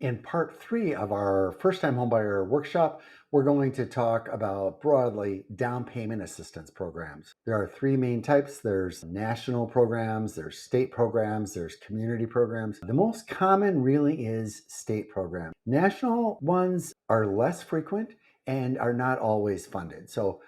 In part 3 of our First-Time Homebuyer Workshop, we're going to talk about broadly down payment assistance programs. There are 3 main types. There's national programs, there's state programs, there's community programs. The most common really is state programs. National ones are less frequent and are not always funded. So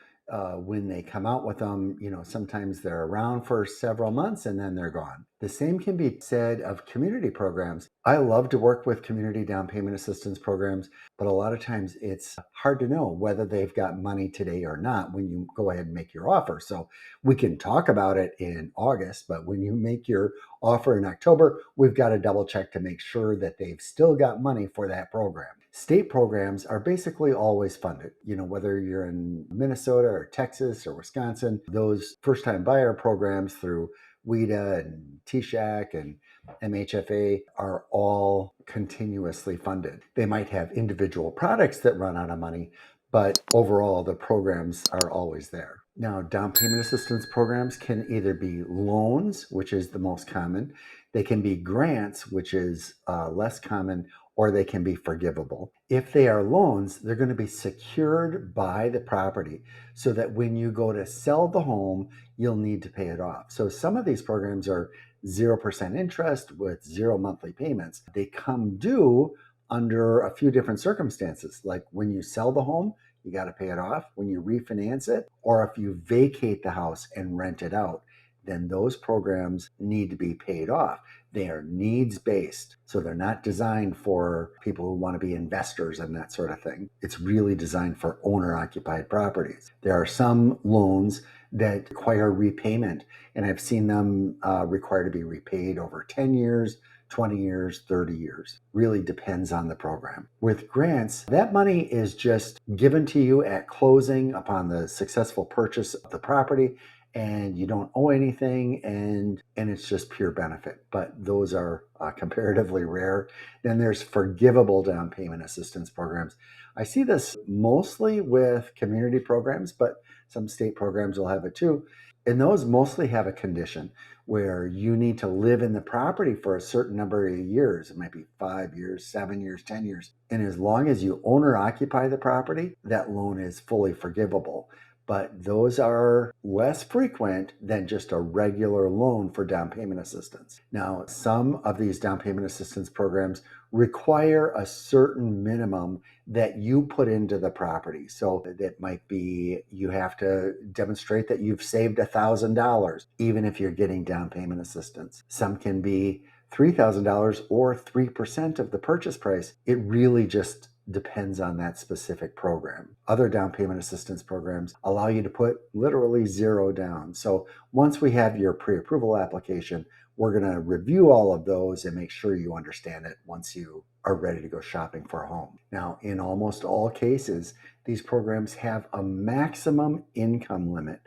when they come out with them, sometimes they're around for several months and then they're gone. The same can be said of community programs. I love to work with community down payment assistance programs, but a lot of times it's hard to know whether they've got money today or not when you go ahead and make your offer. So we can talk about it in August, but when you make your offer in October, we've got to double check to make sure that they've still got money for that program. State programs are basically always funded. Whether you're in Minnesota or Texas or Wisconsin, those first-time buyer programs through WIDA and TSHAC and MHFA are all continuously funded. They might have individual products that run out of money, but overall the programs are always there. Now, down payment assistance programs can either be loans, which is the most common, they can be grants, which is less common, or they can be forgivable. If they are loans, they're going to be secured by the property so that when you go to sell the home, you'll need to pay it off. So some of these programs are 0% interest with 0 monthly payments. They come due under a few different circumstances, like when you sell the home, you got to pay it off. When you refinance it, or if you vacate the house and rent it out, then those programs need to be paid off. They are needs-based, so they're not designed for people who want to be investors and that sort of thing. It's really designed for owner-occupied properties. There are some loans that require repayment, and I've seen them require to be repaid over 10 years, 20 years, 30 years. Really depends on the program. With grants, that money is just given to you at closing upon the successful purchase of the property, and you don't owe anything, and it's just pure benefit. But those are comparatively rare. Then there's forgivable down payment assistance programs. I see this mostly with community programs, but some state programs will have it too. And those mostly have a condition where you need to live in the property for a certain number of years. It might be 5 years, 7 years, 10 years. And as long as you own or occupy the property, that loan is fully forgivable. But those are less frequent than just a regular loan for down payment assistance. Now, some of these down payment assistance programs require a certain minimum that you put into the property. So that might be you have to demonstrate that you've saved $1,000, even if you're getting down payment assistance. Some can be $3,000 or 3% of the purchase price. It really just depends on that specific program. Other down payment assistance programs allow you to put literally zero down. So once we have your pre-approval application, we're going to review all of those and make sure you understand it once you are ready to go shopping for a home. Now, in almost all cases, these programs have a maximum income limit.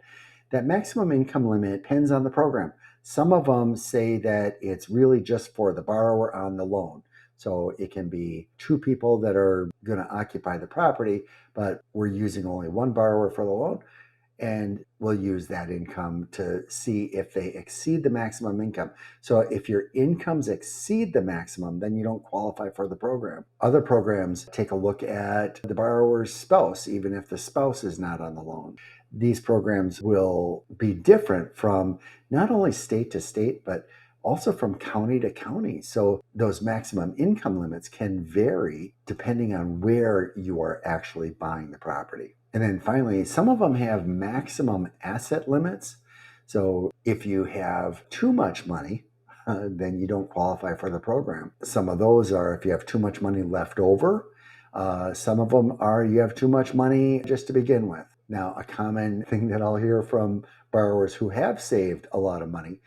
That maximum income limit depends on the program. Some of them say that it's really just for the borrower on the loan. So it can be 2 people that are going to occupy the property, but we're using only 1 borrower for the loan. And we'll use that income to see if they exceed the maximum income. So if your incomes exceed the maximum, then you don't qualify for the program. Other programs take a look at the borrower's spouse, even if the spouse is not on the loan. These programs will be different from not only state to state, but also from county to county. So those maximum income limits can vary depending on where you are actually buying the property. And then finally, some of them have maximum asset limits. So if you have too much money, then you don't qualify for the program. Some of those are if you have too much money left over. Some of them are you have too much money just to begin with. Now, a common thing that I'll hear from borrowers who have saved a lot of money,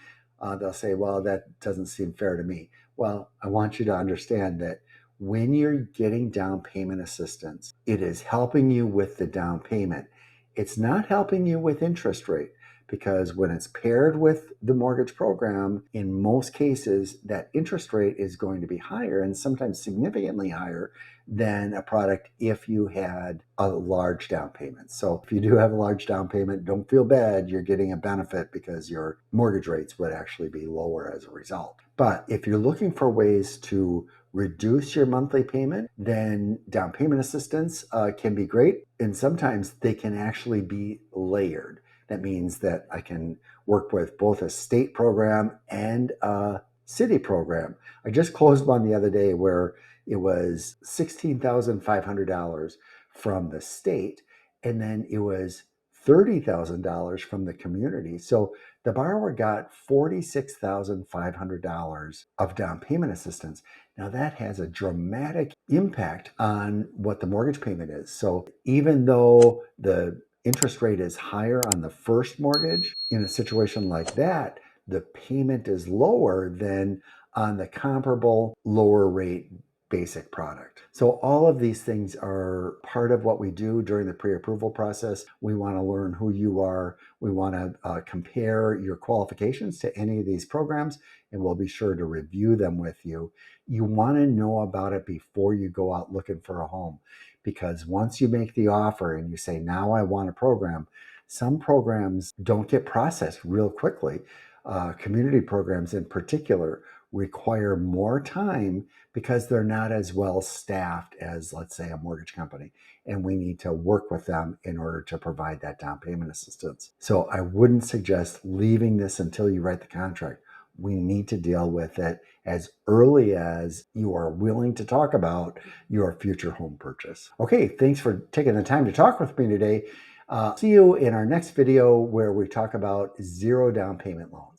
they'll say, well, that doesn't seem fair to me. Well, I want you to understand that when you're getting down payment assistance, it is helping you with the down payment. It's not helping you with interest rate, because when it's paired with the mortgage program, in most cases, that interest rate is going to be higher, and sometimes significantly higher than a product if you had a large down payment. So if you do have a large down payment, don't feel bad. You're getting a benefit because your mortgage rates would actually be lower as a result. But if you're looking for ways to reduce your monthly payment, then down payment assistance can be great. And sometimes they can actually be layered. That means that I can work with both a state program and a city program. I just closed one the other day where it was $16,500 from the state, and then it was $30,000 from the community. So the borrower got $46,500 of down payment assistance. Now that has a dramatic impact on what the mortgage payment is. So even though the interest rate is higher on the first mortgage, in a situation like that, the payment is lower than on the comparable lower rate basic product. So all of these things are part of what we do during the pre-approval process. We want to learn who you are. We want to compare your qualifications to any of these programs, and we'll be sure to review them with you. You want to know about it before you go out looking for a home, because once you make the offer and you say, now I want a program, some programs don't get processed real quickly. Community programs in particular require more time because they're not as well staffed as, let's say, a mortgage company. And we need to work with them in order to provide that down payment assistance. So I wouldn't suggest leaving this until you write the contract. We need to deal with it as early as you are willing to talk about your future home purchase. Okay, thanks for taking the time to talk with me today. See you in our next video where we talk about zero down payment loans.